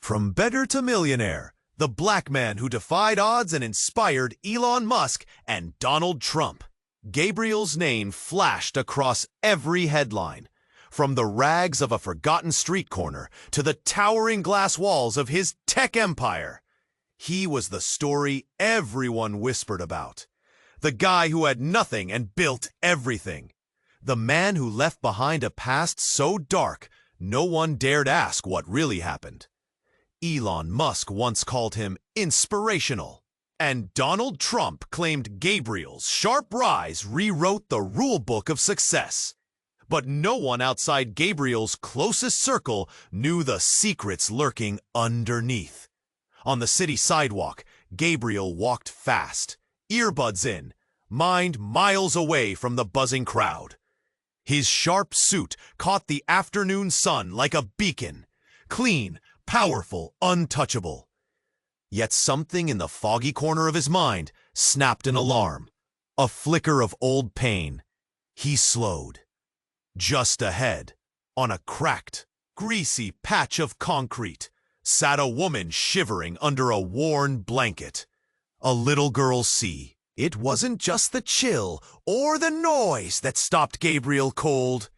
From beggar to millionaire, the black man who defied odds and inspired Elon Musk and Donald Trump. Gabriel's name flashed across every headline, from the rags of a forgotten street corner to the towering glass walls of his tech empire. He was the story everyone whispered about. The guy who had nothing and built everything. The man who left behind a past so dark, no one dared ask what really happened. Elon Musk once called him inspirational, and Donald Trump claimed Gabriel's sharp rise rewrote the rule book of success. But no one outside Gabriel's closest circle knew the secrets lurking underneath. On the city sidewalk, Gabriel walked fast, earbuds in, mind miles away from the buzzing crowd. His sharp suit caught the afternoon sun like a beacon, clean, powerful, untouchable. Yet something in the foggy corner of his mind snapped an alarm, a flicker of old pain. He slowed. Just ahead, on a cracked, greasy patch of concrete, sat a woman shivering under a worn blanket. A little girl see. It wasn't just the chill or the noise that stopped Gabriel cold.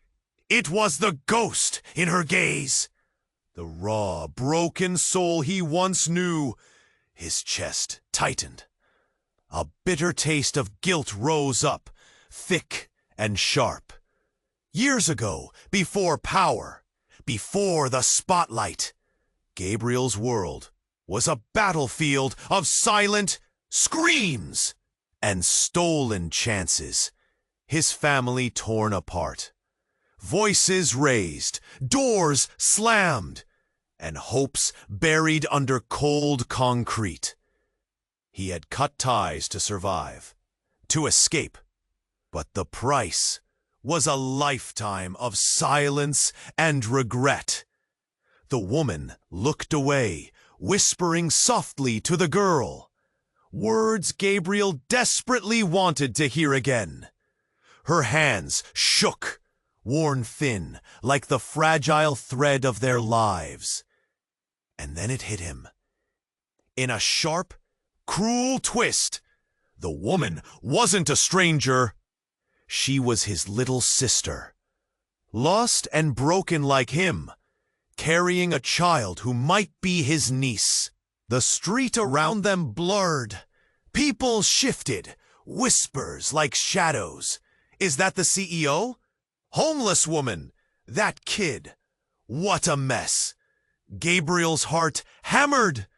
It was the ghost in her gaze. The raw, broken soul he once knew. His chest tightened. A bitter taste of guilt rose up, thick and sharp. Years ago, before power, before the spotlight, Gabriel's world was a battlefield of silent screams and stolen chances. His family torn apart. Voices raised, doors slammed, and hopes buried under cold concrete. He had cut ties to survive, to escape, but the price was a lifetime of silence and regret. The woman looked away, whispering softly to the girl, words Gabriel desperately wanted to hear again. Her hands shook, worn thin, like the fragile thread of their lives. And then it hit him. In a sharp, cruel twist, the woman wasn't a stranger. She was his little sister, lost and broken like him, carrying a child who might be his niece. The street around them blurred. People shifted, whispers like shadows. Is that the CEO? Homeless woman, that kid. What a mess. Gabriel's heart hammered,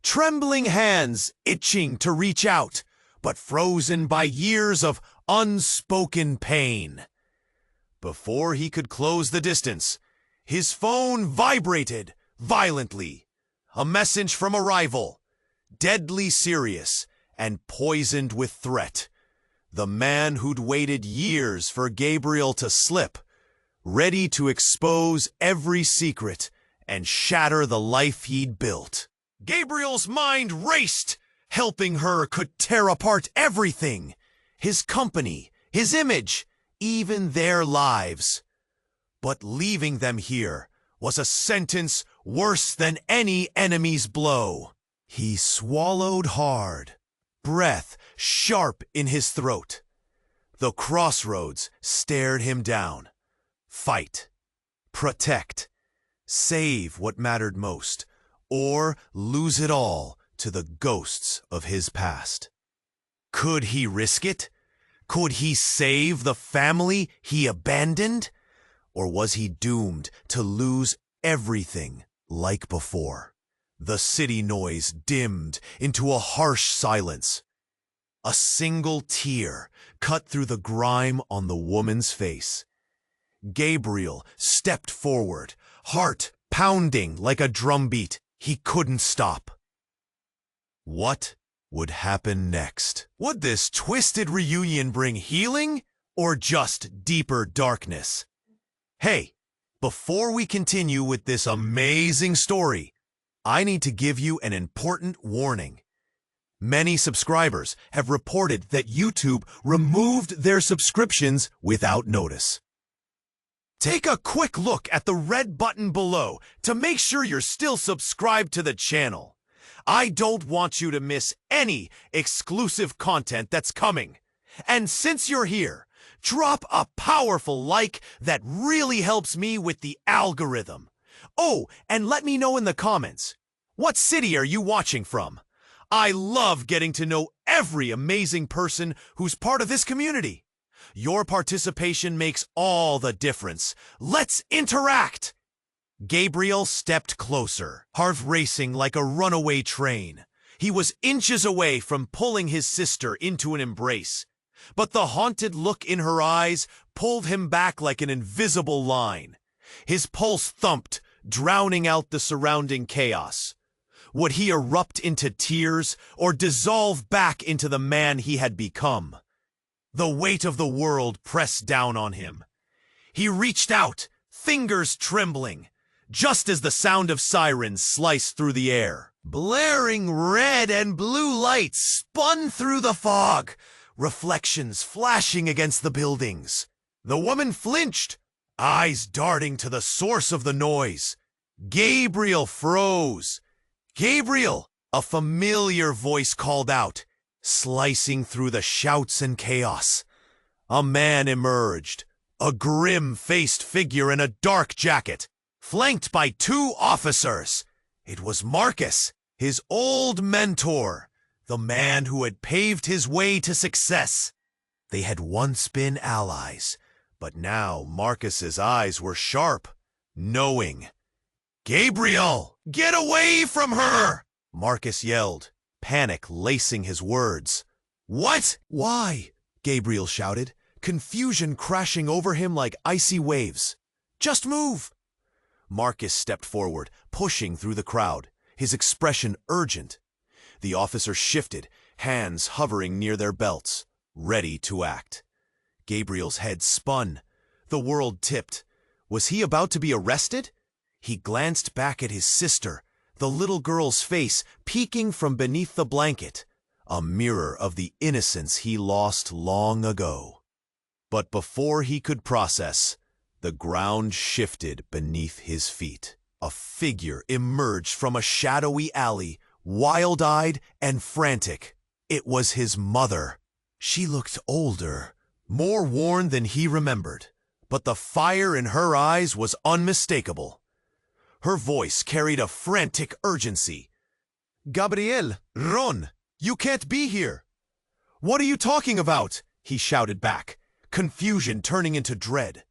trembling hands itching to reach out, but frozen by years of unspoken pain. Before he could close the distance, his phone vibrated violently. A message from a rival, deadly serious and poisoned with threat. The man who'd waited years for Gabriel to slip, ready to expose every secret and shatter the life he'd built. Gabriel's mind raced. Helping her could tear apart everything. His company, his image, even their lives. But leaving them here was a sentence worse than any enemy's blow. He swallowed hard, breath sharp in his throat. The crossroads stared him down. Fight, protect, save what mattered most, or lose it all to the ghosts of his past. Could he risk it? Could he save the family he abandoned? Or was he doomed to lose everything like before? The city noise dimmed into a harsh silence. A single tear cut through the grime on the woman's face. Gabriel stepped forward, heart pounding like a drumbeat. He couldn't stop. What would happen next? Would this twisted reunion bring healing or just deeper darkness? Hey, before we continue with this amazing story, I need to give you an important warning. Many subscribers have reported that YouTube removed their subscriptions without notice. Take a quick look at the red button below to make sure you're still subscribed to the channel. I don't want you to miss any exclusive content that's coming. And since you're here, drop a powerful like that really helps me with the algorithm. Oh, and let me know in the comments, what city are you watching from? I love getting to know every amazing person who's part of this community. Your participation makes all the difference. Let's interact! Gabriel stepped closer, heart racing like a runaway train. He was inches away from pulling his sister into an embrace, but the haunted look in her eyes pulled him back like an invisible line. His pulse thumped, drowning out the surrounding chaos. Would he erupt into tears or dissolve back into the man he had become? The weight of the world pressed down on him. He reached out, fingers trembling, just as the sound of sirens sliced through the air. Blaring red and blue lights spun through the fog, reflections flashing against the buildings. The woman flinched, eyes darting to the source of the noise. Gabriel froze. "Gabriel!" A familiar voice called out, slicing through the shouts and chaos. A man emerged, a grim-faced figure in a dark jacket, flanked by two officers. It was Marcus, his old mentor, the man who had paved his way to success. They had once been allies, but now Marcus's eyes were sharp, knowing. "Gabriel, get away from her!" Marcus yelled, panic lacing his words. "What? Why?" Gabriel shouted, confusion crashing over him like icy waves. "Just move!" Marcus stepped forward, pushing through the crowd, his expression urgent. The officer shifted, hands hovering near their belts, ready to act. Gabriel's head spun. The world tipped. Was he about to be arrested? He glanced back at his sister, the little girl's face peeking from beneath the blanket, a mirror of the innocence he lost long ago. But before he could process, the ground shifted beneath his feet. A figure emerged from a shadowy alley, wild-eyed and frantic. It was his mother. She looked older, more worn than he remembered, but the fire in her eyes was unmistakable. Her voice carried a frantic urgency. "Gabriel, Ron, you can't be here." "What are you talking about?" he shouted back, confusion turning into dread.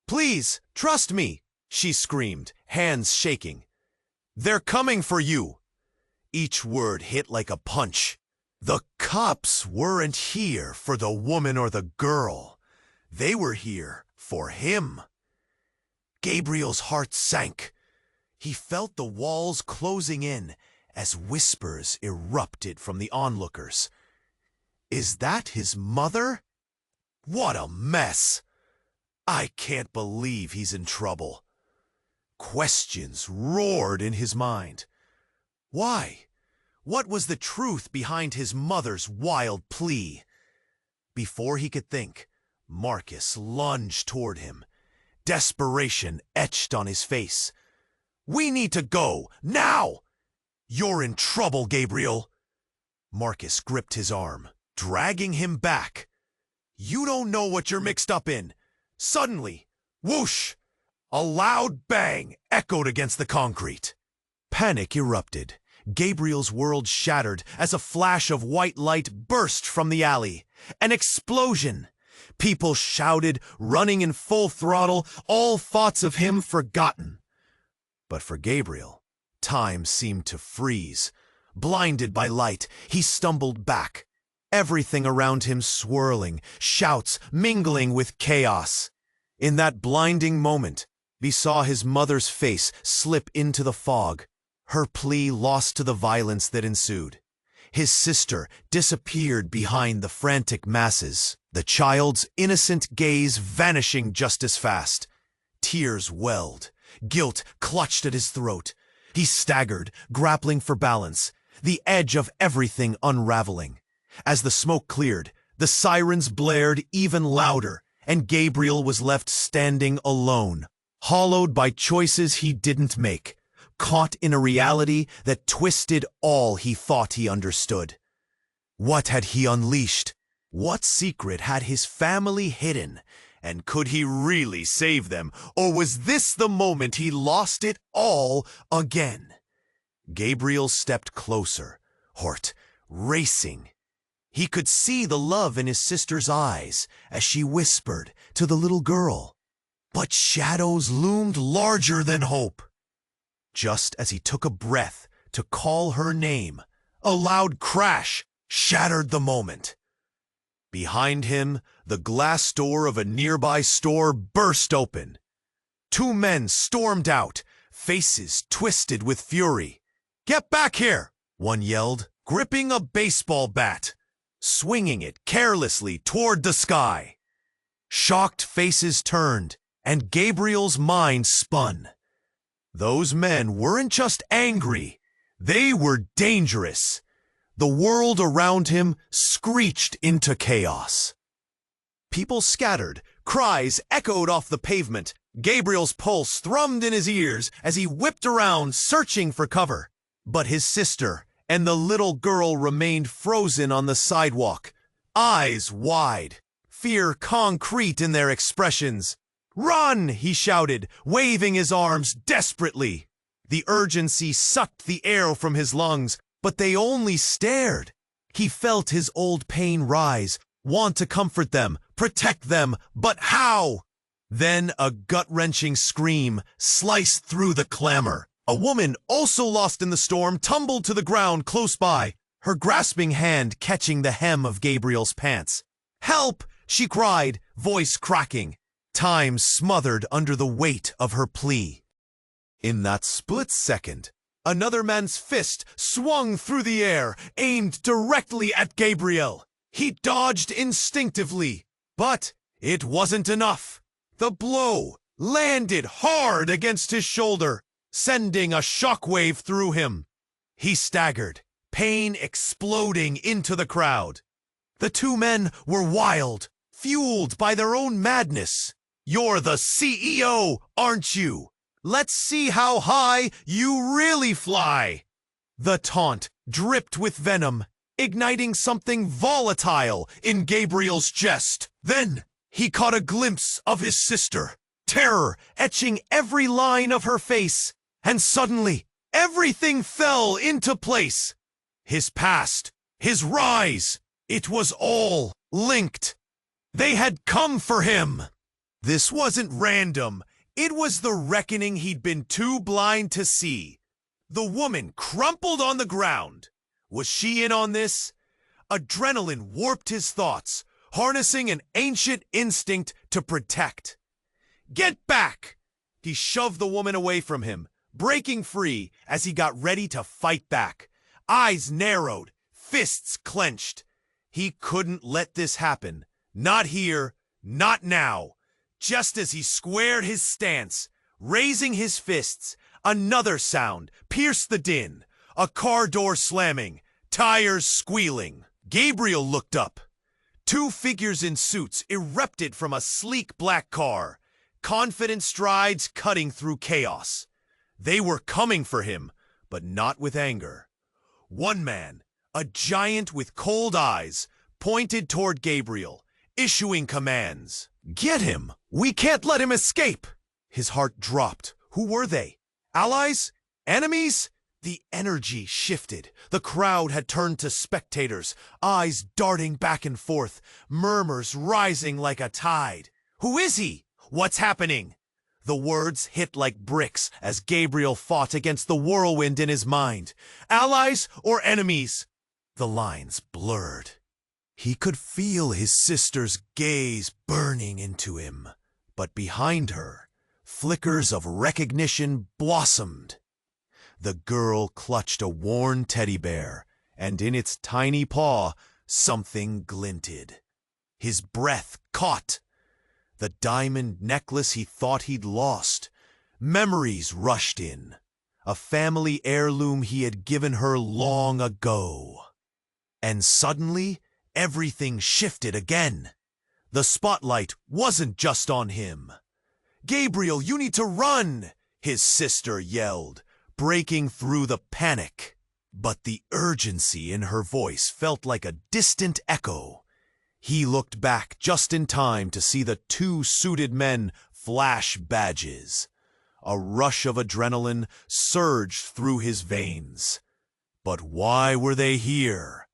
"Please, trust me," she screamed, hands shaking. "They're coming for you." Each word hit like a punch. The cops weren't here for the woman or the girl. They were here for him. Gabriel's heart sank. He felt the walls closing in as whispers erupted from the onlookers. Is that his mother? What a mess! I can't believe he's in trouble. Questions roared in his mind. Why? What was the truth behind his mother's wild plea? Before he could think, Marcus lunged toward him, desperation etched on his face. "We need to go, now!" "You're in trouble, Gabriel." Marcus gripped his arm, dragging him back. "You don't know what you're mixed up in." Suddenly, whoosh! A loud bang echoed against the concrete. Panic erupted. Gabriel's world shattered as a flash of white light burst from the alley. An explosion! People shouted, running in full throttle, all thoughts of him forgotten. But for Gabriel, time seemed to freeze. Blinded by light, he stumbled back, everything around him swirling, shouts mingling with chaos. In that blinding moment, he saw his mother's face slip into the fog, her plea lost to the violence that ensued. His sister disappeared behind the frantic masses, the child's innocent gaze vanishing just as fast. Tears welled. Guilt clutched at his throat. He staggered, grappling for balance, the edge of everything unraveling. As the smoke cleared, the sirens blared even louder, and Gabriel was left standing alone, hollowed by choices he didn't make, caught in a reality that twisted all he thought he understood. What had he unleashed? What secret had his family hidden? And could he really save them, or was this the moment he lost it all again? Gabriel stepped closer, heart racing. He could see the love in his sister's eyes as she whispered to the little girl. But shadows loomed larger than hope. Just as he took a breath to call her name, a loud crash shattered the moment. Behind him, the glass door of a nearby store burst open. Two men stormed out, faces twisted with fury. "Get back here!" one yelled, gripping a baseball bat, swinging it carelessly toward the sky. Shocked faces turned, and Gabriel's mind spun. Those men weren't just angry, they were dangerous. The world around him screeched into chaos. People scattered, cries echoed off the pavement. Gabriel's pulse thrummed in his ears as he whipped around, searching for cover. But his sister and the little girl remained frozen on the sidewalk, eyes wide, fear concrete in their expressions. "Run!" he shouted, waving his arms desperately. The urgency sucked the air from his lungs, but they only stared. He felt his old pain rise, want to comfort them, protect them, but how? Then a gut-wrenching scream sliced through the clamor. A woman, also lost in the storm, tumbled to the ground close by, her grasping hand catching the hem of Gabriel's pants. "Help!" she cried, voice cracking, time smothered under the weight of her plea. In that split second, another man's fist swung through the air, aimed directly at Gabriel. He dodged instinctively, but it wasn't enough. The blow landed hard against his shoulder, sending a shockwave through him. He staggered, pain exploding into the crowd. The two men were wild, fueled by their own madness. "You're the CEO, aren't you? Let's see how high you really fly." The taunt dripped with venom, igniting something volatile in Gabriel's chest. Then he caught a glimpse of his sister, terror etching every line of her face, and suddenly everything fell into place. His past, his rise, it was all linked. They had come for him. This wasn't random. It was the reckoning he'd been too blind to see. The woman crumpled on the ground. Was she in on this? Adrenaline warped his thoughts, harnessing an ancient instinct to protect. "Get back!" He shoved the woman away from him, breaking free as he got ready to fight back. Eyes narrowed, fists clenched. He couldn't let this happen. Not here, not now. Just as he squared his stance, raising his fists, another sound pierced the din. A car door slamming, tires squealing. Gabriel looked up. Two figures in suits erupted from a sleek black car, confident strides cutting through chaos. They were coming for him, but not with anger. One man, a giant with cold eyes, pointed toward Gabriel, issuing commands. "Get him! We can't let him escape!" His heart dropped. Who were they? Allies? Enemies? The energy shifted. The crowd had turned to spectators, eyes darting back and forth, murmurs rising like a tide. "Who is he? What's happening?" The words hit like bricks as Gabriel fought against the whirlwind in his mind. Allies or enemies? The lines blurred. He could feel his sister's gaze burning into him, but behind her, flickers of recognition blossomed. The girl clutched a worn teddy bear, and in its tiny paw, something glinted. His breath caught. The diamond necklace he thought he'd lost. Memories rushed in. A family heirloom he had given her long ago. And suddenly, everything shifted again. The spotlight wasn't just on him. "Gabriel, you need to run!" his sister yelled, breaking through the panic. But the urgency in her voice felt like a distant echo. He looked back just in time to see the two suited men flash badges. A rush of adrenaline surged through his veins. But why were they here?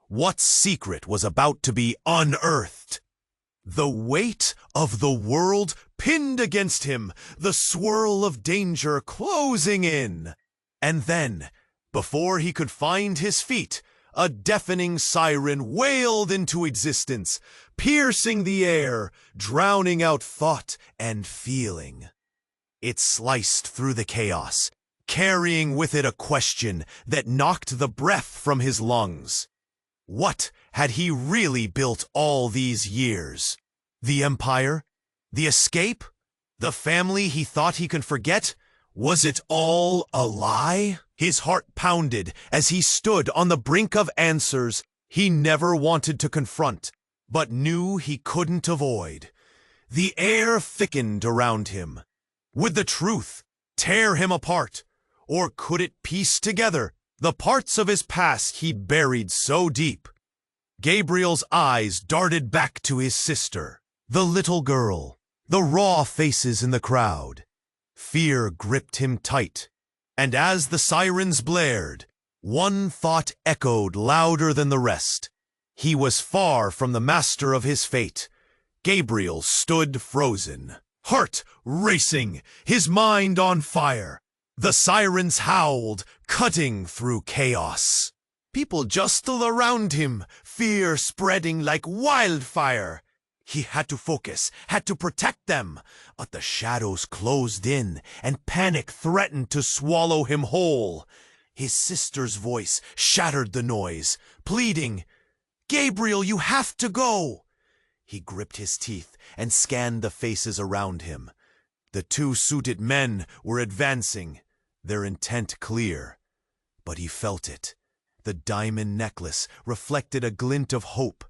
What secret was about to be unearthed? The weight of the world pinned against him, the swirl of danger closing in. And then, before he could find his feet, a deafening siren wailed into existence, piercing the air, drowning out thought and feeling. It sliced through the chaos, carrying with it a question that knocked the breath from his lungs. What had he really built all these years? The empire? The escape? The family he thought he could forget? Was it all a lie? His heart pounded as he stood on the brink of answers he never wanted to confront, but knew he couldn't avoid. The air thickened around him. Would the truth tear him apart? Or could it piece together the parts of his past he'd buried so deep? Gabriel's eyes darted back to his sister, the little girl, the raw faces in the crowd. Fear gripped him tight, and as the sirens blared, one thought echoed louder than the rest. He was far from the master of his fate. Gabriel stood frozen, heart racing, his mind on fire. The sirens howled, cutting through chaos. People jostled around him, fear spreading like wildfire. He had to focus, had to protect them, but the shadows closed in, and panic threatened to swallow him whole. His sister's voice shattered the noise, pleading, "Gabriel, you have to go!" He gripped his teeth and scanned the faces around him. The two suited men were advancing, their intent clear. But he felt it. The diamond necklace reflected a glint of hope,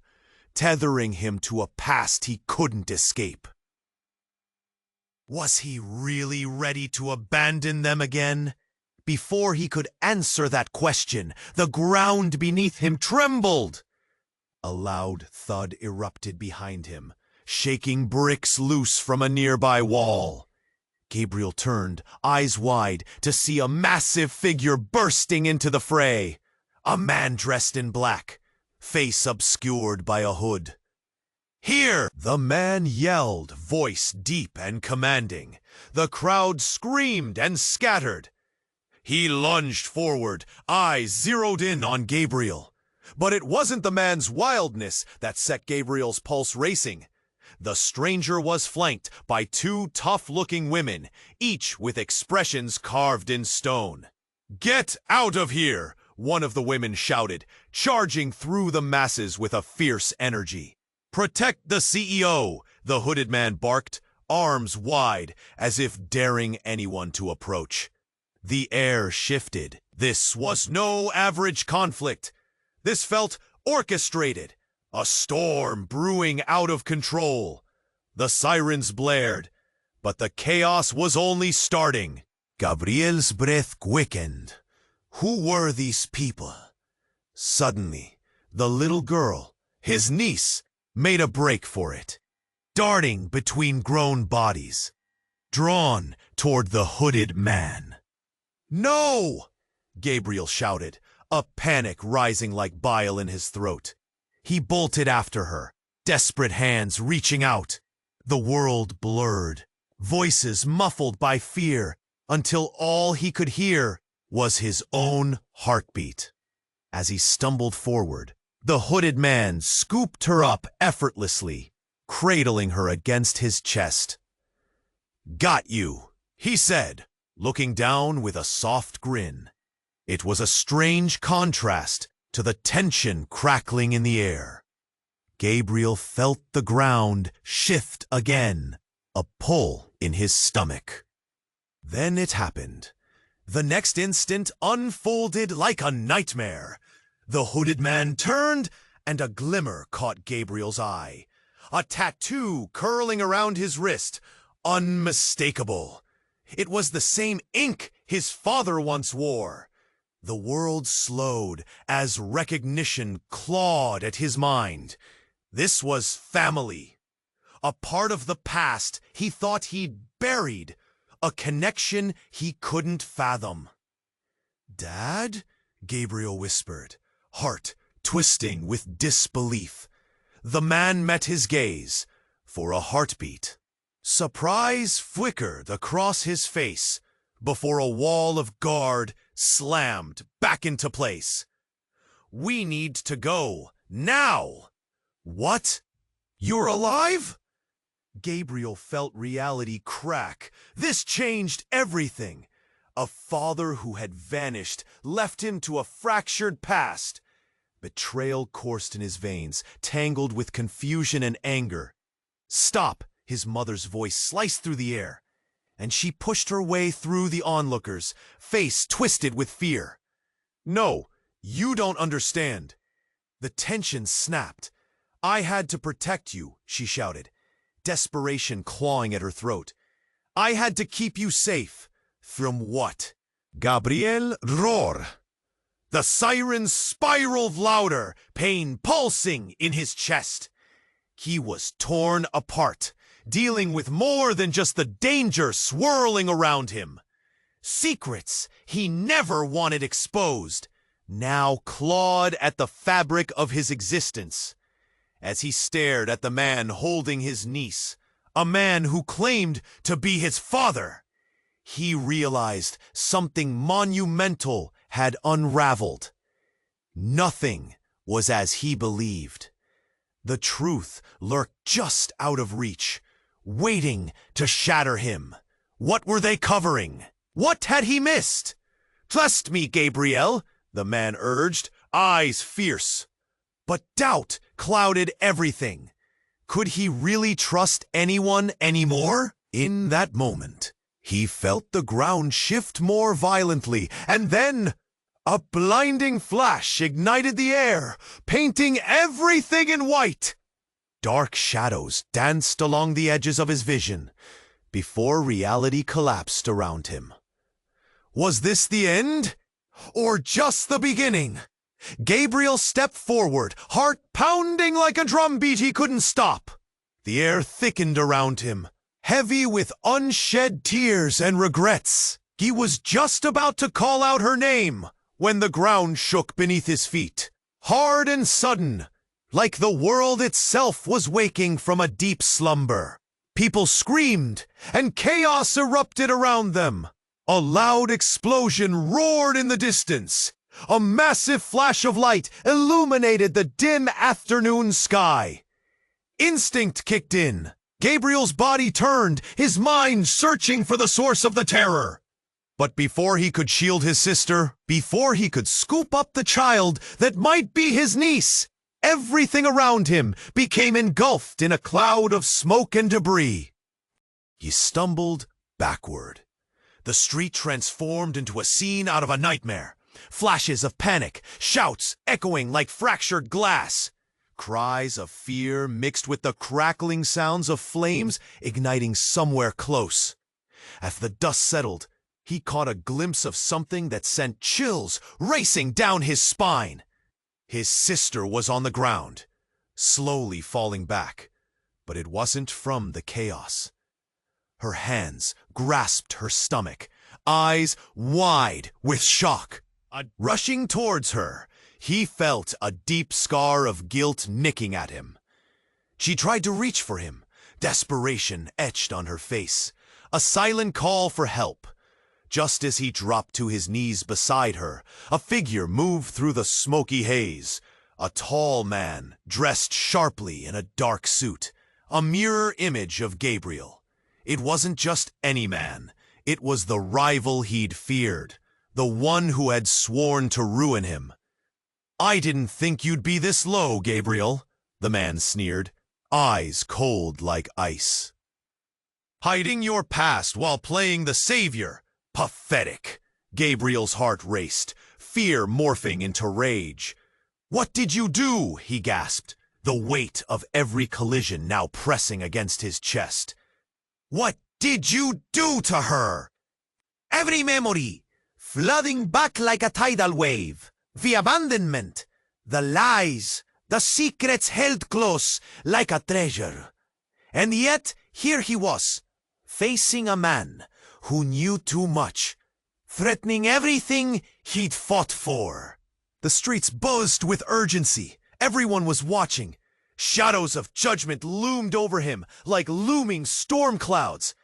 tethering him to a past he couldn't escape. Was he really ready to abandon them again? Before he could answer that question, the ground beneath him trembled. A loud thud erupted behind him, shaking bricks loose from a nearby wall. Gabriel turned, eyes wide, to see a massive figure bursting into the fray. A man dressed in black, face obscured by a hood. "Here!" the man yelled, voice deep and commanding. The crowd screamed and scattered. He lunged forward, eyes zeroed in on Gabriel. But it wasn't the man's wildness that set Gabriel's pulse racing. The stranger was flanked by two tough-looking women, each with expressions carved in stone. "Get out of here!" one of the women shouted, charging through the masses with a fierce energy. "Protect the CEO!" the hooded man barked, arms wide, as if daring anyone to approach. The air shifted. This was no average conflict. This felt orchestrated, a storm brewing out of control. The sirens blared, but the chaos was only starting. Gabriel's breath quickened. Who were these people? Suddenly, the little girl, his niece, made a break for it, darting between grown bodies, drawn toward the hooded man. "No!" Gabriel shouted, a panic rising like bile in his throat. He bolted after her, desperate hands reaching out. The world blurred, voices muffled by fear, until all he could hear was his own heartbeat. As he stumbled forward, the hooded man scooped her up effortlessly, cradling her against his chest. "Got you," he said, looking down with a soft grin. It was a strange contrast to the tension crackling in the air. Gabriel felt the ground shift again, a pull in his stomach. Then it happened. The next instant unfolded like a nightmare. The hooded man turned, and a glimmer caught Gabriel's eye. a tattoo curling around his wrist, unmistakable. It was the same ink his father once wore. The world slowed as recognition clawed at his mind. This was family. A part of the past he thought he'd buried. A connection he couldn't fathom. "Dad?" Gabriel whispered, heart twisting with disbelief. The man met his gaze for a heartbeat. Surprise flickered across his face before a wall of guard slammed back into place. "We need to go, now!" "What? You're alive?" Gabriel felt reality crack. This changed everything. A father who had vanished left him to a fractured past. Betrayal coursed in his veins, tangled with confusion and anger. "Stop!" His mother's voice sliced through the air, and she pushed her way through the onlookers, face twisted with fear. "No, you don't understand." The tension snapped. "I had to protect you," she shouted, desperation clawing at her throat. "I had to keep you safe." "From what?" Gabriel roared. The sirens spiraled louder, pain pulsing in his chest. He was torn apart, dealing with more than just the danger swirling around him. Secrets he never wanted exposed now clawed at the fabric of his existence. As he stared at the man holding his niece, a man who claimed to be his father, he realized something monumental had unraveled. Nothing was as he believed. The truth lurked just out of reach, waiting to shatter him. What were they covering? What had he missed? "Trust me, Gabriel," the man urged, eyes fierce. But doubt clouded everything. Could he really trust anyone anymore? In that moment, he felt the ground shift more violently, and then a blinding flash ignited the air, painting everything in white. Dark shadows danced along the edges of his vision before reality collapsed around him. Was this the end? Or just the beginning? Gabriel stepped forward, heart pounding like a drumbeat he couldn't stop. The air thickened around him, heavy with unshed tears and regrets. He was just about to call out her name when the ground shook beneath his feet. Hard and sudden, like the world itself was waking from a deep slumber. People screamed, and chaos erupted around them. A loud explosion roared in the distance. A massive flash of light illuminated the dim afternoon sky. Instinct kicked in. Gabriel's body turned, his mind searching for the source of the terror. But before he could shield his sister, before he could scoop up the child that might be his niece, everything around him became engulfed in a cloud of smoke and debris. He stumbled backward. The street transformed into a scene out of a nightmare. Flashes of panic, shouts echoing like fractured glass. Cries of fear mixed with the crackling sounds of flames igniting somewhere close. As the dust settled, he caught a glimpse of something that sent chills racing down his spine. His sister was on the ground, slowly falling back, but it wasn't from the chaos. Her hands grasped her stomach, eyes wide with shock. Rushing towards her, he felt a deep scar of guilt nicking at him. She tried to reach for him, desperation etched on her face, a silent call for help. Just as he dropped to his knees beside her, a figure moved through the smoky haze. A tall man, dressed sharply in a dark suit, a mirror image of Gabriel. It wasn't just any man, it was the rival he'd feared, the one who had sworn to ruin him. "I didn't think you'd be this low, Gabriel," the man sneered, eyes cold like ice. "Hiding your past while playing the savior. Pathetic." Gabriel's heart raced, fear morphing into rage. "What did you do?" he gasped. the weight of every collision now pressing against his chest. What did you do to her? Every memory, flooding back like a tidal wave. The abandonment, the lies, the secrets held close like a treasure. And yet, here he was, facing a man who knew too much, threatening everything he'd fought for. The streets buzzed with urgency. Everyone was watching. Shadows of judgment loomed over him like looming storm clouds.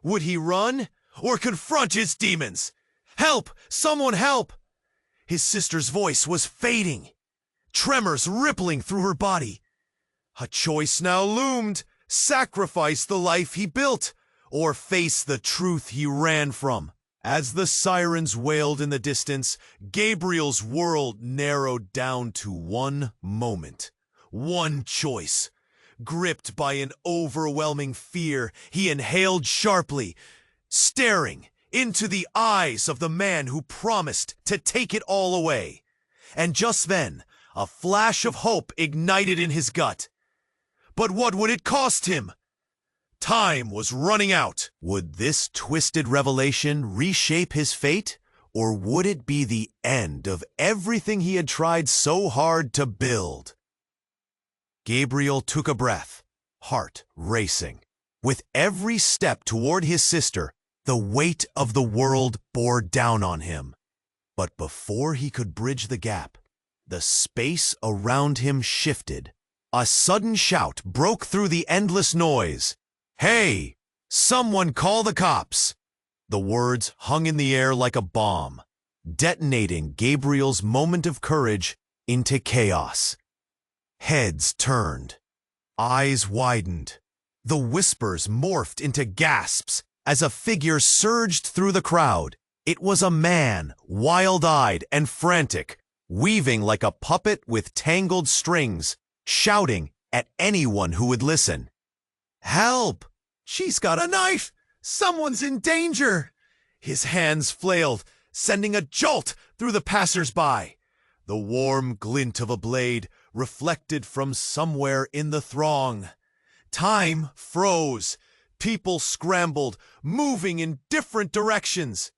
Would he run or confront his demons? Help! Someone help! His sister's voice was fading, tremors rippling through her body. A choice now loomed: sacrifice the life he built, or face the truth he ran from. As the sirens wailed in the distance, Gabriel's world narrowed down to one moment, one choice. Gripped by an overwhelming fear, he inhaled sharply, staring into the eyes of the man who promised to take it all away. And just then, a flash of hope ignited in his gut. But what would it cost him? Time was running out. Would this twisted revelation reshape his fate? Or would it be the end of everything he had tried so hard to build? Gabriel took a breath, heart racing. With every step toward his sister, the weight of the world bore down on him. But before he could bridge the gap, the space around him shifted. A sudden shout broke through the endless noise. "Hey! Someone call the cops!" The words hung in the air like a bomb, detonating Gabriel's moment of courage into chaos. Heads turned, eyes widened. The whispers morphed into gasps as a figure surged through the crowd. It was a man, wild-eyed and frantic, weaving like a puppet with tangled strings, shouting at anyone who would listen. "Help! She's got a knife! Someone's in danger!" His hands flailed, sending a jolt through the passers-by. The warm glint of a blade reflected from somewhere in the throng. Time froze. People scrambled, moving in different directions.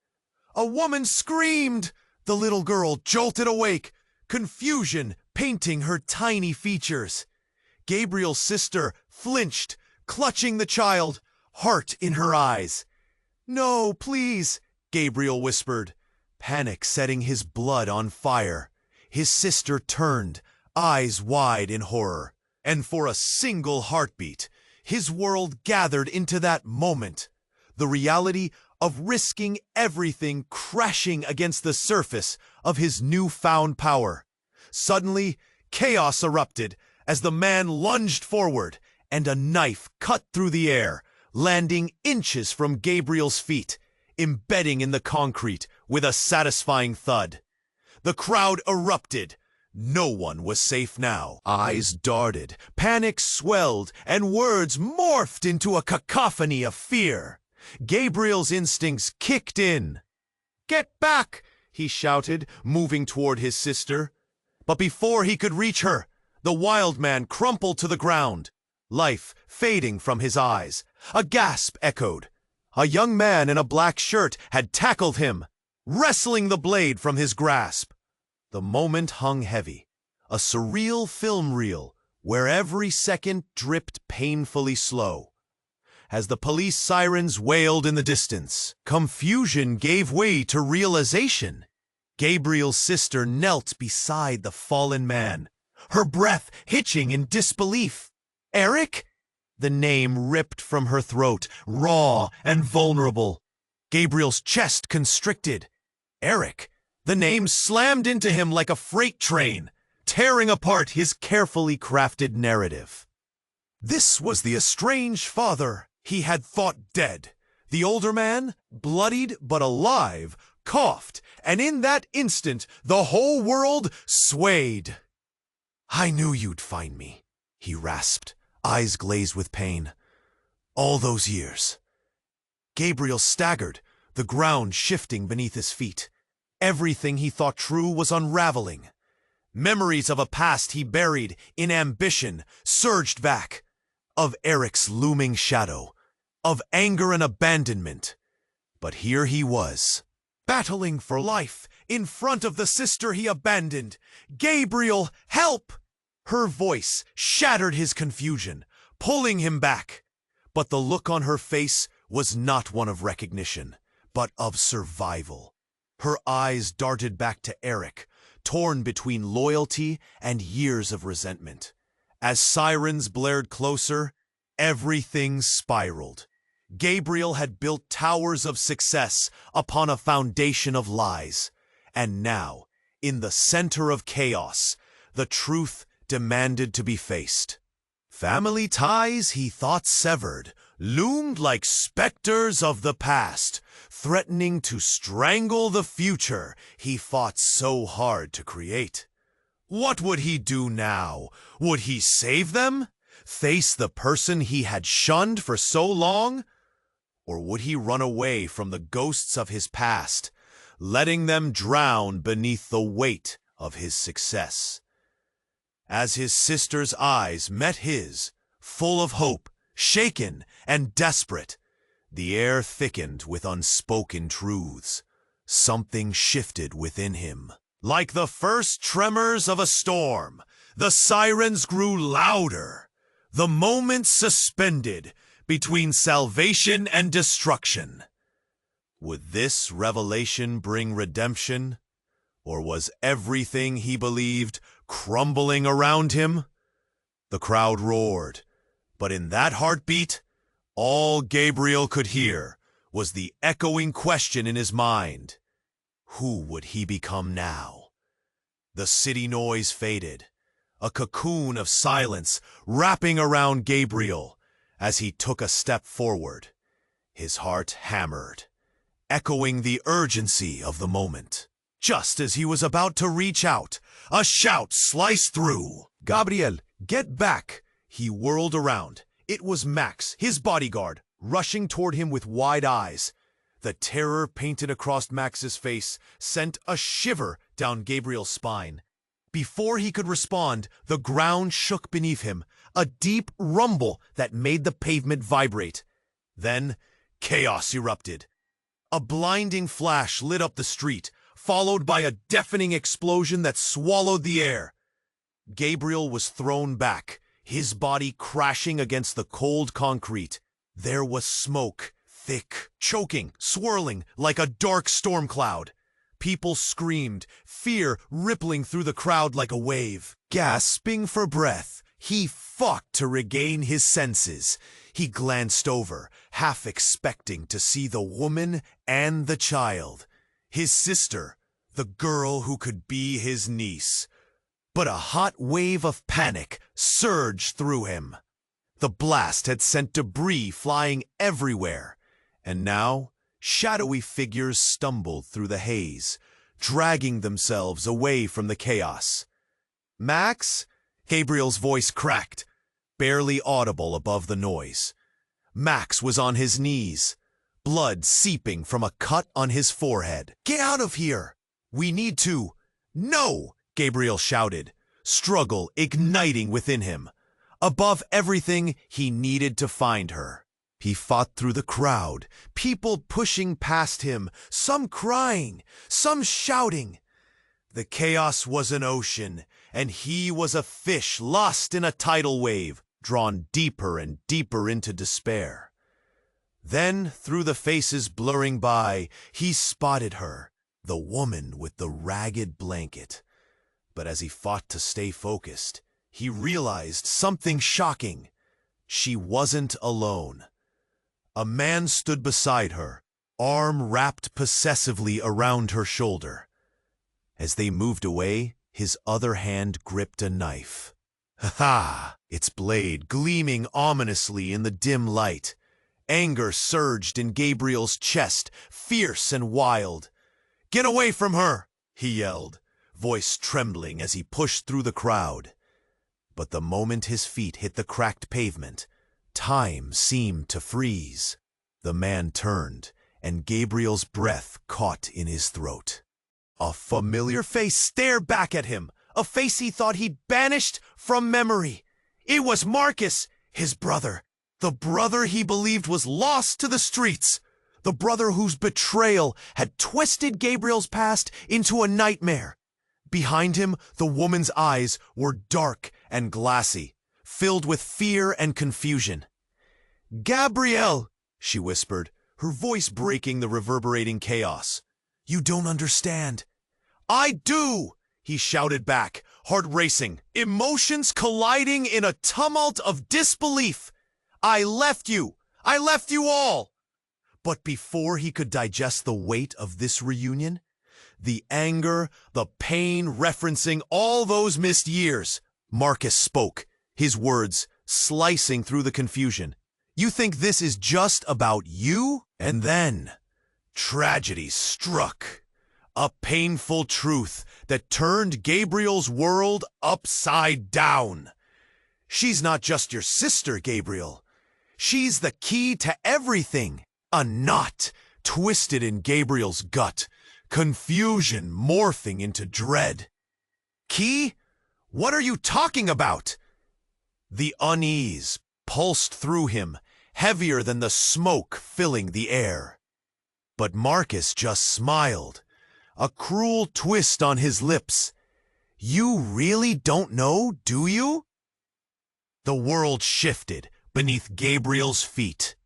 A woman screamed. The little girl jolted awake, confusion painting her tiny features. Gabriel's sister flinched, clutching the child, heart in her eyes. "No, please," Gabriel whispered, panic setting his blood on fire. His sister turned, eyes wide in horror, and for a single heartbeat, his world gathered into that moment, the reality of risking everything crashing against the surface of his newfound power. Suddenly, chaos erupted as the man lunged forward, and a knife cut through the air, landing inches from Gabriel's feet, embedding in the concrete with a satisfying thud. The crowd erupted. No one was safe now. Eyes darted, panic swelled, and words morphed into a cacophony of fear. Gabriel's instincts kicked in. "Get back!" he shouted, moving toward his sister. But before he could reach her, the wild man crumpled to the ground, life fading from his eyes. A gasp echoed. A young man in a black shirt had tackled him, wrestling the blade from his grasp. The moment hung heavy, a surreal film reel where every second dripped painfully slow. As the police sirens wailed in the distance, confusion gave way to realization. Gabriel's sister knelt beside the fallen man, her breath hitching in disbelief. "Eric?" The name ripped from her throat, raw and vulnerable. Gabriel's chest constricted. Eric? The name slammed into him like a freight train, tearing apart his carefully crafted narrative. This was the estranged father he had thought dead. The older man, bloodied but alive, coughed, and in that instant the whole world swayed. "I knew you'd find me," he rasped, eyes glazed with pain. "All those years." Gabriel staggered, the ground shifting beneath his feet. Everything he thought true was unraveling. Memories of a past he buried in ambition surged back, of Eric's looming shadow, of anger and abandonment. But here he was, battling for life in front of the sister he abandoned. "Gabriel, help!" Her voice shattered his confusion, pulling him back. But the look on her face was not one of recognition, but of survival. Her eyes darted back to Eric, torn between loyalty and years of resentment. As sirens blared closer, everything spiraled. Gabriel had built towers of success upon a foundation of lies. And now, in the center of chaos, the truth demanded to be faced. Family ties he thought severed loomed like specters of the past, threatening to strangle the future he fought so hard to create. What would he do now? Would he save them? Face the person he had shunned for so long? Or would he run away from the ghosts of his past, letting them drown beneath the weight of his success? As his sister's eyes met his, full of hope, shaken and desperate, the air thickened with unspoken truths. Something shifted within him. Like the first tremors of a storm, the sirens grew louder. The moment suspended between salvation and destruction. Would this revelation bring redemption? Or was everything he believed crumbling around him? The crowd roared, but in that heartbeat, all Gabriel could hear was the echoing question in his mind. Who would he become now? The city noise faded, a cocoon of silence wrapping around Gabriel as he took a step forward. His heart hammered, echoing the urgency of the moment. Just as he was about to reach out, a shout sliced through. "Gabriel, get back!" He whirled around. It was Max, his bodyguard, rushing toward him with wide eyes. The terror painted across Max's face sent a shiver down Gabriel's spine. Before he could respond, the ground shook beneath him, a deep rumble that made the pavement vibrate. Then, chaos erupted. A blinding flash lit up the street, followed by a deafening explosion that swallowed the air. Gabriel was thrown back, his body crashing against the cold concrete. There was smoke, thick, choking, swirling like a dark storm cloud. People screamed, fear rippling through the crowd like a wave. Gasping for breath, he fought to regain his senses. He glanced over, half expecting to see the woman and the child. His sister, the girl who could be his niece. But a hot wave of panic surged through him. The blast had sent debris flying everywhere, and now shadowy figures stumbled through the haze, dragging themselves away from the chaos. "Max?" Gabriel's voice cracked, barely audible above the noise. Max was on his knees, blood seeping from a cut on his forehead. "Get out of here! We need to—" "No!" Gabriel shouted, struggle igniting within him. Above everything, he needed to find her. He fought through the crowd, people pushing past him, some crying, some shouting. The chaos was an ocean, and he was a fish lost in a tidal wave, drawn deeper and deeper into despair. Then, through the faces blurring by, he spotted her, the woman with the ragged blanket. But as he fought to stay focused, he realized something shocking. She wasn't alone. A man stood beside her, arm wrapped possessively around her shoulder. As they moved away, his other hand gripped a knife. Ha! Its blade gleaming ominously in the dim light. Anger surged in Gabriel's chest, fierce and wild. "Get away from her!" he yelled, voice trembling as he pushed through the crowd. But the moment his feet hit the cracked pavement, time seemed to freeze. The man turned, and Gabriel's breath caught in his throat. A familiar face stared back at him, a face he thought he'd banished from memory. It was Marcus, his brother. The brother he believed was lost to the streets. The brother whose betrayal had twisted Gabriel's past into a nightmare. Behind him, the woman's eyes were dark and glassy, filled with fear and confusion. "Gabrielle," she whispered, her voice breaking the reverberating chaos. "You don't understand." "I do," he shouted back, heart racing, emotions colliding in a tumult of disbelief. "I left you all." But before he could digest the weight of this reunion, the anger, the pain referencing all those missed years, Marcus spoke, his words slicing through the confusion. "You think this is just about you?" And then, tragedy struck. A painful truth that turned Gabriel's world upside down. "She's not just your sister, Gabriel. She's the key to everything." A knot twisted in Gabriel's gut, confusion morphing into dread. "Key? What are you talking about?" The unease pulsed through him, heavier than the smoke filling the air. But Marcus just smiled, a cruel twist on his lips. "You really don't know, do you?" The world shifted beneath Gabriel's feet,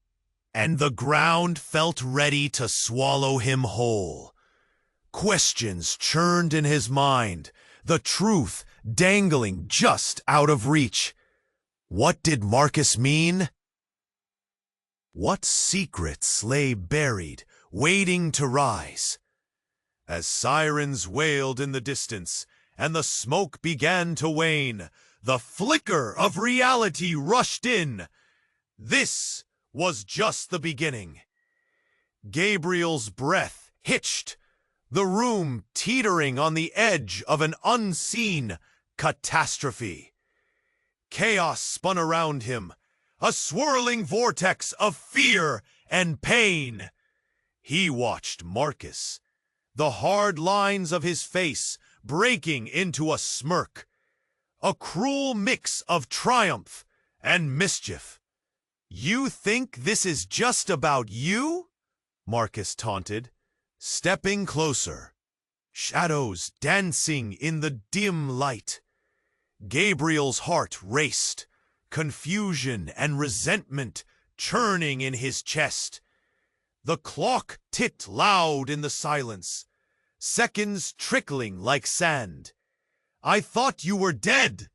and the ground felt ready to swallow him whole. Questions churned in his mind, the truth dangling just out of reach. What did Marcus mean? What secrets lay buried, waiting to rise? As sirens wailed in the distance, and the smoke began to wane, the flicker of reality rushed in. This was just the beginning. Gabriel's breath hitched, the room teetering on the edge of an unseen catastrophe. Chaos spun around him, a swirling vortex of fear and pain. He watched Marcus, the hard lines of his face breaking into a smirk, a cruel mix of triumph and mischief. "You think this is just about you?" Marcus taunted, stepping closer, shadows dancing in the dim light. Gabriel's heart raced, confusion and resentment churning in his chest. The clock ticked loud in the silence, seconds trickling like sand. "I thought you were dead,"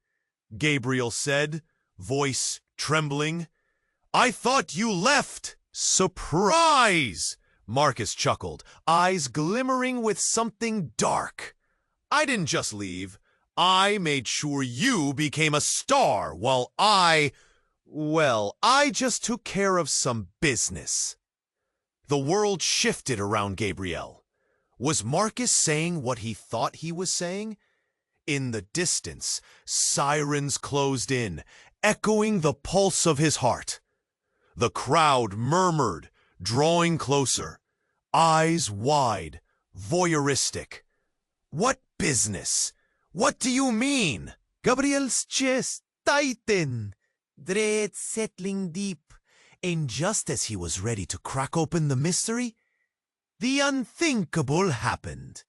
Gabriel said, voice trembling. "I thought you left." "Surprise!" Marcus chuckled, eyes glimmering with something dark. "I didn't just leave. I made sure you became a star while I just took care of some business." The world shifted around Gabriel. Was Marcus saying what he thought he was saying? In the distance, sirens closed in, echoing the pulse of his heart. The crowd murmured, drawing closer, eyes wide, voyeuristic. "What business? What do you mean?" Gabriel's chest tightened, dread settling deep, and just as he was ready to crack open the mystery, the unthinkable happened.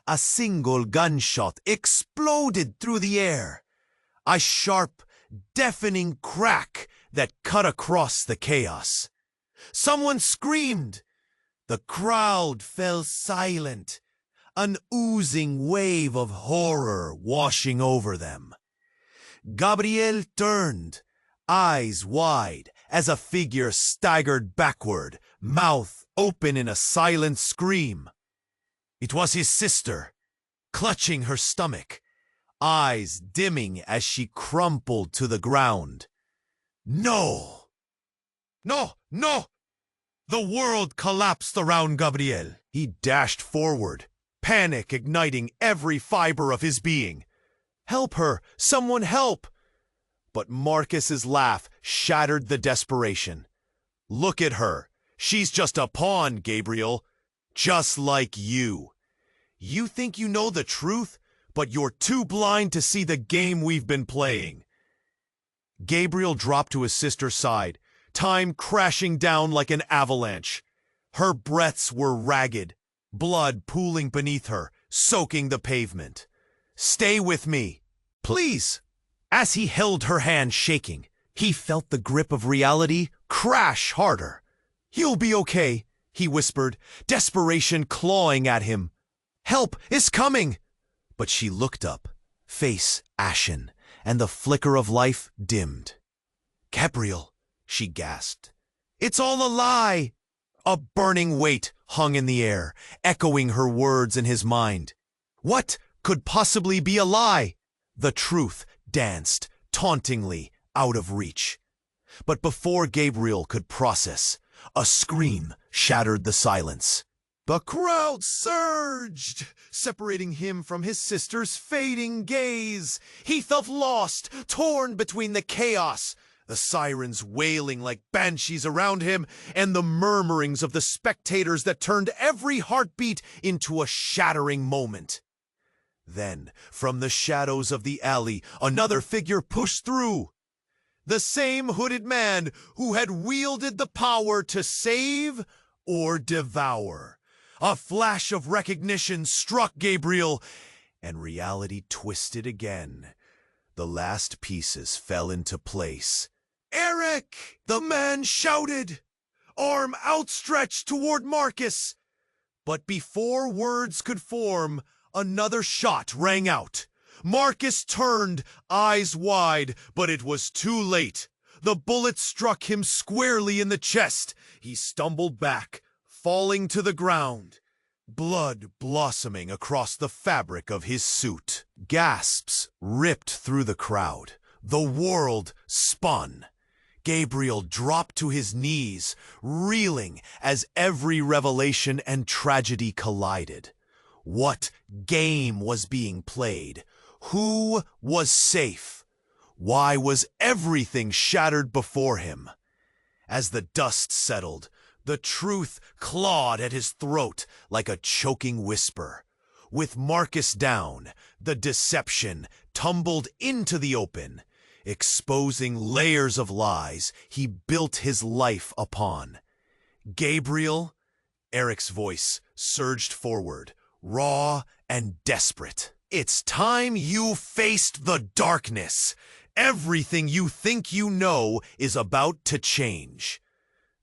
A single gunshot exploded through the air, a sharp, deafening crack that cut across the chaos. Someone screamed. The crowd fell silent, an oozing wave of horror washing over them. Gabriel turned, eyes wide, as a figure staggered backward, mouth open in a silent scream. It was his sister, clutching her stomach, eyes dimming as she crumpled to the ground. "No! No! No!" The world collapsed around Gabriel. He dashed forward, panic igniting every fiber of his being. "Help her! Someone help!" But Marcus's laugh shattered the desperation. "Look at her. She's just a pawn, Gabriel. Just like you. You think you know the truth, but you're too blind to see the game we've been playing. Gabriel dropped to his sister's side, time crashing down like an avalanche. Her breaths were ragged, blood pooling beneath her, soaking the pavement. "Stay with me, please." As he held her hand shaking, he felt the grip of reality crash harder. "You'll be okay," he whispered, desperation clawing at him. "Help is coming." But she looked up, face ashen, and the flicker of life dimmed. "Gabriel," she gasped. "It's all a lie." A burning weight hung in the air, echoing her words in his mind. What could possibly be a lie? The truth danced tauntingly out of reach. But before Gabriel could process, a scream shattered the silence. The crowd surged, separating him from his sister's fading gaze. He felt lost, torn between the chaos, the sirens wailing like banshees around him, and the murmurings of the spectators that turned every heartbeat into a shattering moment. Then, from the shadows of the alley, another figure pushed through. The same hooded man who had wielded the power to save or devour. A flash of recognition struck Gabriel, and reality twisted again. The last pieces fell into place. "Eric!" the man shouted, arm outstretched toward Marcus. But before words could form, another shot rang out. Marcus turned, eyes wide, but it was too late. The bullet struck him squarely in the chest. He stumbled back, falling to the ground, blood blossoming across the fabric of his suit. Gasps ripped through the crowd. The world spun. Gabriel dropped to his knees, reeling as every revelation and tragedy collided. What game was being played? Who was safe? Why was everything shattered before him? As the dust settled, the truth clawed at his throat like a choking whisper. With Marcus down, the deception tumbled into the open, exposing layers of lies he built his life upon. "Gabriel," Eric's voice surged forward, raw and desperate. "It's time you faced the darkness. Everything you think you know is about to change."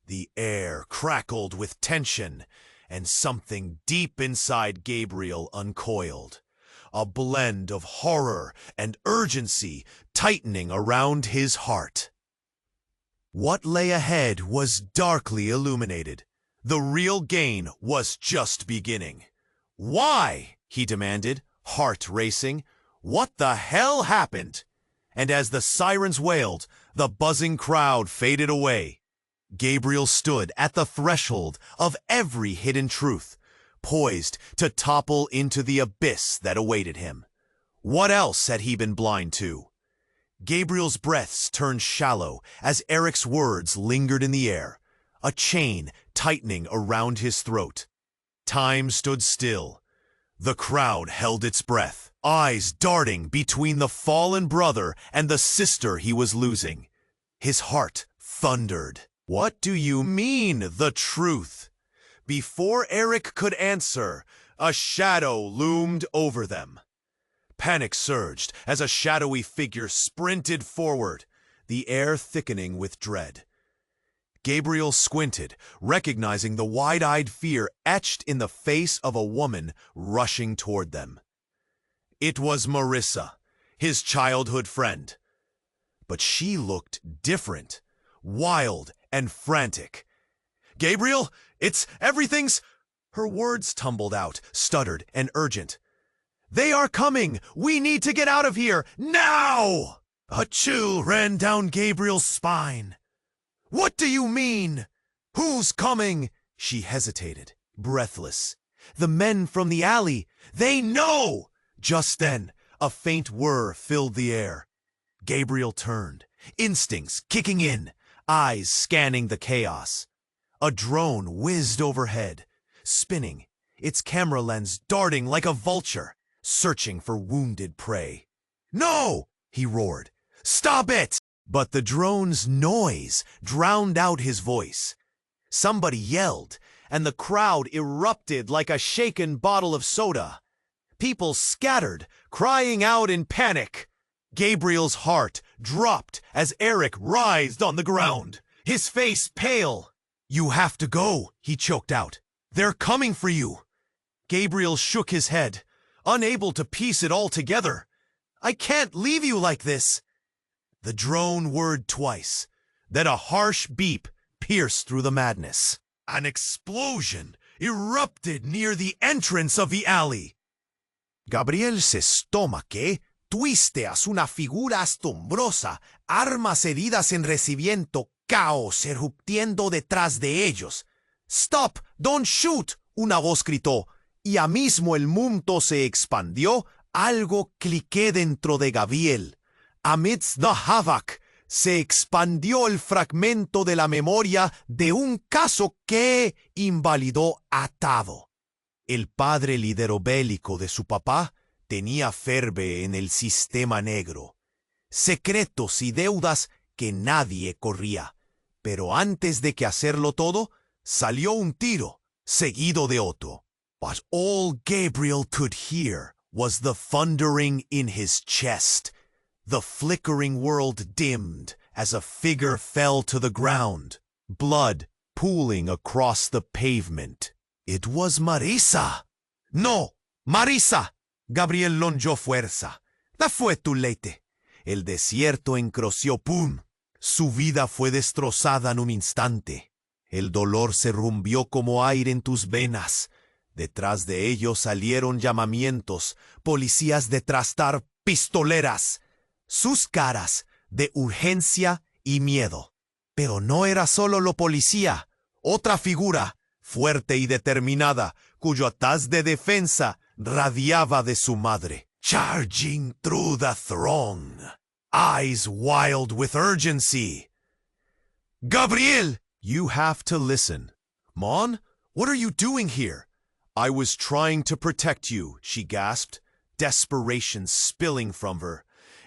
The air crackled with tension, and something deep inside Gabriel uncoiled. A blend of horror and urgency tightening around his heart. What lay ahead was darkly illuminated. The real gain was just beginning. "Why?" he demanded, heart racing. "What the hell happened?" And as the sirens wailed, the buzzing crowd faded away. Gabriel stood at the threshold of every hidden truth, poised to topple into the abyss that awaited him. What else had he been blind to? Gabriel's breaths turned shallow as Eric's words lingered in the air, a chain tightening around his throat. Time stood still. The crowd held its breath, eyes darting between the fallen brother and the sister he was losing. His heart thundered. "What do you mean, the truth?" Before Eric could answer, a shadow loomed over them. Panic surged as a shadowy figure sprinted forward, the air thickening with dread. Gabriel squinted, recognizing the wide-eyed fear etched in the face of a woman rushing toward them. It was Marissa, his childhood friend. But she looked different, wild and frantic. "Gabriel, everything's—" Her words tumbled out, stuttered and urgent. "They are coming! We need to get out of here, now!" A chill ran down Gabriel's spine. "What do you mean? Who's coming?" She hesitated, breathless. "The men from the alley, they know!" Just then, a faint whir filled the air. Gabriel turned, instincts kicking in, eyes scanning the chaos. A drone whizzed overhead, spinning, its camera lens darting like a vulture, searching for wounded prey. "No!" he roared. "Stop it!" But the drone's noise drowned out his voice. Somebody yelled, and the crowd erupted like a shaken bottle of soda. People scattered, crying out in panic. Gabriel's heart dropped as Eric writhed on the ground, his face pale. "You have to go," he choked out. "They're coming for you." Gabriel shook his head, unable to piece it all together. "I can't leave you like this." The drone whirred twice. Then a harsh beep pierced through the madness. An explosion erupted near the entrance of the alley. Gabriel se estomaque, twisteas una figura asombrosa, armas heridas en recibimiento, caos eruptiendo detrás de ellos. "Stop! Don't shoot!" una voz gritó, y a mismo el mundo se expandió. Algo cliqué dentro de Gabriel. Amidst the havoc, se expandió el fragmento de la memoria de un caso que invalidó atado. El padre lidero bélico de su papá tenía ferve en el sistema negro. Secretos y deudas que nadie corría. Pero antes de que hacerlo todo, salió un tiro, seguido de otro. But all Gabriel could hear was the thundering in his chest. The flickering world dimmed as a figure fell to the ground, blood pooling across the pavement. It was Marisa. "No, Marisa!" Gabriel longió fuerza. "No fue too late." El desierto encroció, ¡pum! Su vida fue destrozada en un instante. El dolor se rumbió como aire en tus venas. Detrás de ellos salieron llamamientos, policías de trastar, pistoleras. Sus caras de urgencia y miedo. Pero no era solo lo policía, otra figura, fuerte y determinada, cuyo ataz de defensa radiaba de su madre. Charging through the throng, eyes wild with urgency. "Gabriel!" "You have to listen." "Mon, what are you doing here?" "I was trying to protect you," she gasped, desperation spilling from her.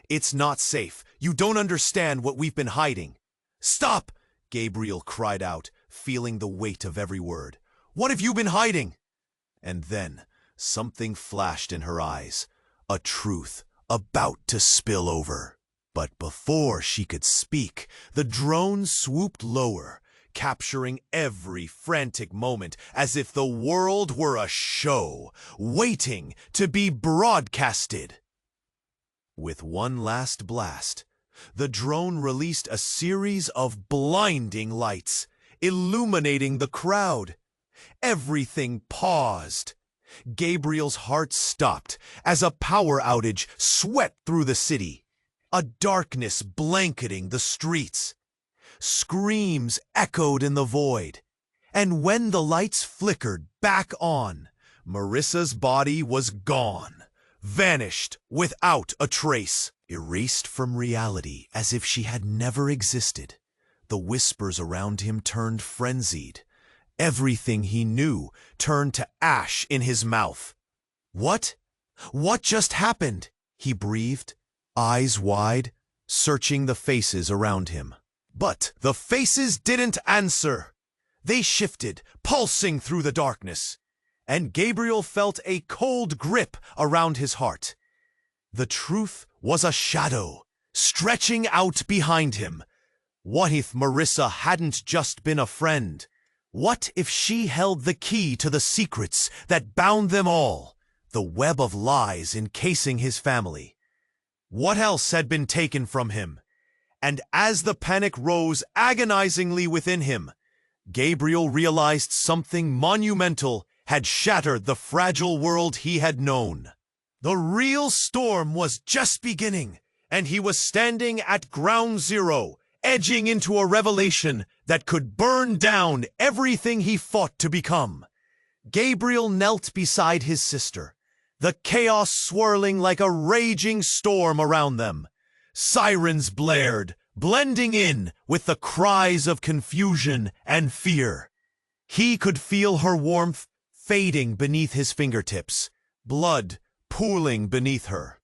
"It's not safe. You don't understand what we've been hiding." "Stop!" Gabriel cried out, feeling the weight of every word. "What have you been hiding?" And then something flashed in her eyes, a truth about to spill over. But before she could speak, the drone swooped lower, capturing every frantic moment as if the world were a show, waiting to be broadcasted. With one last blast, the drone released a series of blinding lights, illuminating the crowd. Everything paused. Gabriel's heart stopped as a power outage swept through the city, a darkness blanketing the streets. Screams echoed in the void, and when the lights flickered back on, Marissa's body was gone. Vanished without a trace, erased from reality as if she had never existed. The whispers around him turned frenzied. Everything he knew turned to ash in his mouth. "What? What just happened?" he breathed, eyes wide, searching the faces around him. But the faces didn't answer. They shifted, pulsing through the darkness. And Gabriel felt a cold grip around his heart. The truth was a shadow, stretching out behind him. What if Marissa hadn't just been a friend? What if she held the key to the secrets that bound them all, the web of lies encasing his family? What else had been taken from him? And as the panic rose agonizingly within him, Gabriel realized something monumental had shattered the fragile world he had known. The real storm was just beginning, and he was standing at ground zero, edging into a revelation that could burn down everything he fought to become. Gabriel knelt beside his sister, the chaos swirling like a raging storm around them. Sirens blared, blending in with the cries of confusion and fear. He could feel her warmth fading beneath his fingertips, blood pooling beneath her.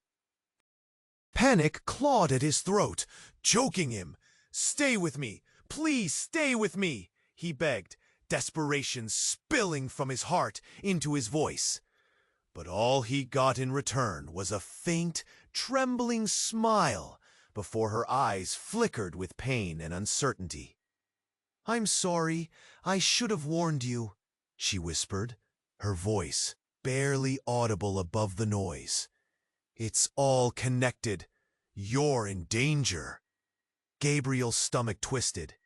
Panic clawed at his throat, choking him. "Stay with me! Please stay with me!" he begged, desperation spilling from his heart into his voice. But all he got in return was a faint, trembling smile before her eyes flickered with pain and uncertainty. "I'm sorry. I should have warned you," she whispered, her voice barely audible above the noise. "It's all connected. You're in danger." Gabriel's stomach twisted.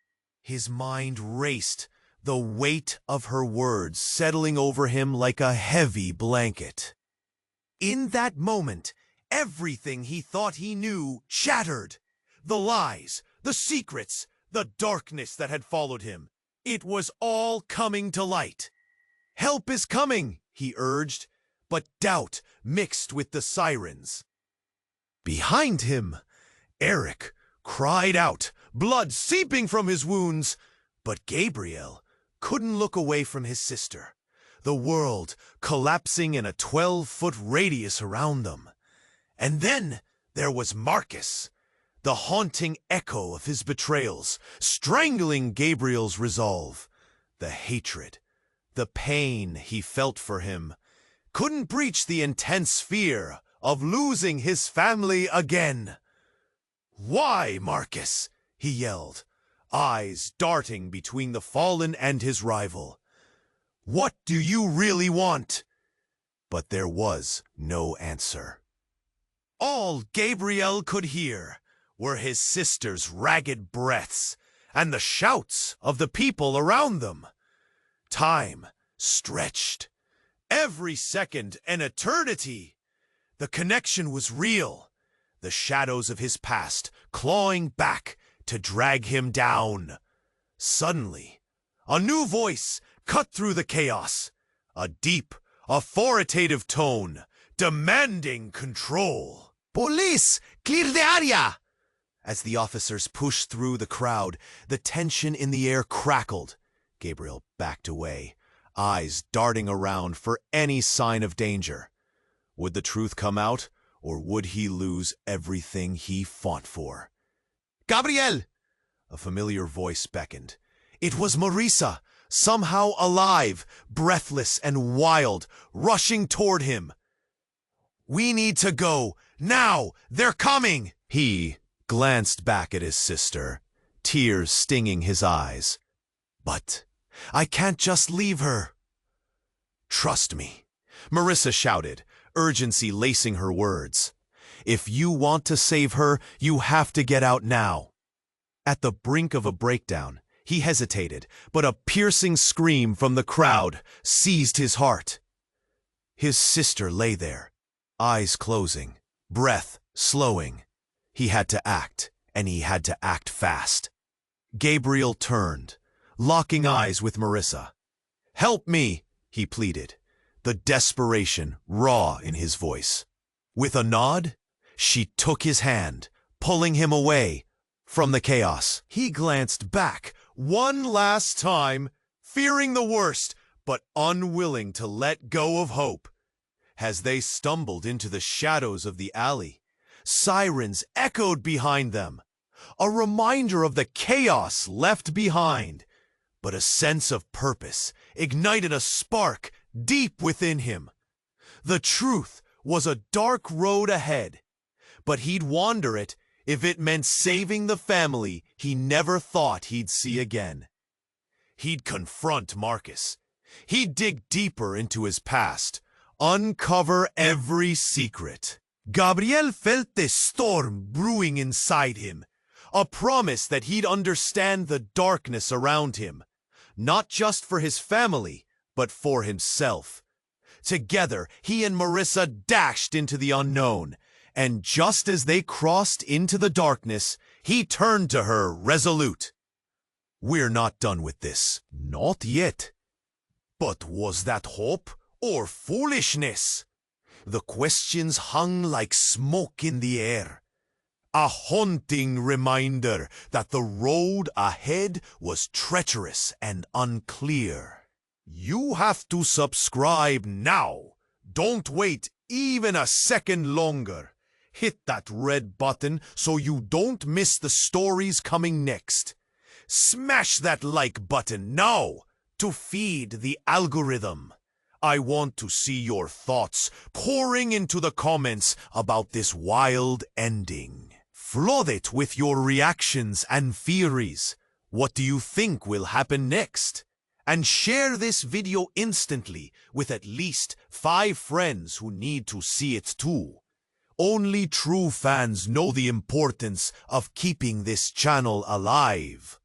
His mind raced, the weight of her words settling over him like a heavy blanket. In that moment, everything he thought he knew shattered. The lies, the secrets, the darkness that had followed him. It was all coming to light. "Help is coming," he urged, but doubt mixed with the sirens. Behind him, Eric cried out, blood seeping from his wounds, but Gabriel couldn't look away from his sister, the world collapsing in a 12-foot radius around them. And then there was Marcus, the haunting echo of his betrayals, strangling Gabriel's resolve. The hatred, the pain he felt for him, couldn't breach the intense fear of losing his family again. "Why, Marcus?" he yelled, eyes darting between the fallen and his rival. "What do you really want?" But there was no answer. All Gabriel could hear were his sister's ragged breaths and the shouts of the people around them. Time stretched, every second an eternity. The connection was real, the shadows of his past clawing back to drag him down. Suddenly, a new voice cut through the chaos, a deep, authoritative tone, demanding control. "Police, clear the area!" As the officers pushed through the crowd, the tension in the air crackled. Gabriel backed away, eyes darting around for any sign of danger. Would the truth come out, or would he lose everything he fought for? "Gabriel!" A familiar voice beckoned. It was Marisa, somehow alive, breathless and wild, rushing toward him. "We need to go, now! They're coming!" He glanced back at his sister, tears stinging his eyes. "But I can't just leave her." "Trust me," Marisa shouted, urgency lacing her words. "If you want to save her, you have to get out now." At the brink of a breakdown, he hesitated, but a piercing scream from the crowd seized his heart. His sister lay there, eyes closing, breath slowing. He had to act, and he had to act fast. Gabriel turned, locking eyes with Marisa. "Help me," he pleaded, the desperation raw in his voice. With a nod, she took his hand, pulling him away from the chaos. He glanced back one last time, fearing the worst, but unwilling to let go of hope. As they stumbled into the shadows of the alley, sirens echoed behind them, a reminder of the chaos left behind. But a sense of purpose ignited a spark deep within him. The truth was a dark road ahead, but he'd wander it if it meant saving the family he never thought he'd see again. He'd confront Marcus. He'd dig deeper into his past, uncover every secret. Gabriel felt this storm brewing inside him, a promise that he'd understand the darkness around him, not just for his family, but for himself. Together, he and Marisa dashed into the unknown, and just as they crossed into the darkness, he turned to her resolute. "We're not done with this. Not yet." But was that hope or foolishness? The questions hung like smoke in the air, a haunting reminder that the road ahead was treacherous and unclear. "You have to subscribe now. Don't wait even a second longer. Hit that red button so you don't miss the stories coming next. Smash that like button now to feed the algorithm. I want to see your thoughts pouring into the comments about this wild ending. Flood it with your reactions and theories. What do you think will happen next? And share this video instantly with at least 5 friends who need to see it too. Only true fans know the importance of keeping this channel alive.